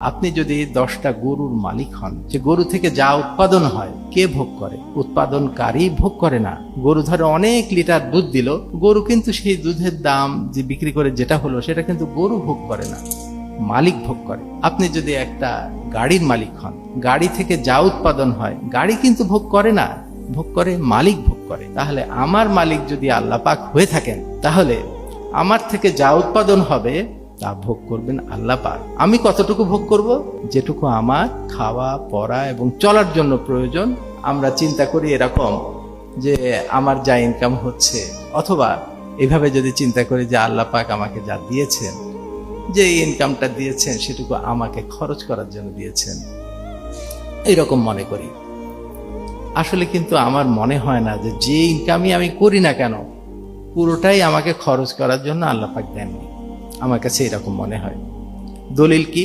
আপনি যদি 10টা গরুর মালিক হন, যে গরু থেকে যা উৎপাদন হয় কে ভোগ করে? উৎপাদনকারী ভোগ করে না। গরু ধরে অনেক লিটার দুধ দিল, গরু কিন্তু সেই দুধের দাম যে বিক্রি করে যেটা হলো সেটা কিন্তু গরু ভোগ করে না, মালিক ভোগ করে। আপনি যদি একটা গাড়ির মালিক হন, গাড়ি থেকে যা উৎপাদন হয় গাড়ি কিন্তু ভোগ করে না, ভোগ করে মালিক ভোগ করে। তাহলে আমার মালিক যদি আল্লাহ পাক হয়ে থাকেন, তাহলে আমার থেকে যা উৎপাদন হবে তা ভোগ করবেন আল্লাহ পাক। আমি কতটুকু ভোগ করব? যেটুকু আমার খাওয়া পড়া এবং চলার জন্য প্রয়োজন। আমরা চিন্তা করি এরকম যে আমার যা ইনকাম হচ্ছে, অথবা এভাবে যদি চিন্তা করি যে আল্লাহ পাক আমাকে যা দিয়েছেন, যে ইনকামটা দিয়েছেন সেটুকু আমাকে খরচ করার জন্য দিয়েছেন, এইরকম মনে করি। আসলে কিন্তু আমার মনে হয় না যে ইনকামই আমি করি না কেন পুরোটাই আমাকে খরচ করার জন্য আল্লাহ পাক দেননি। আমার কাছে এরকম মনে হয়। দলিল কি?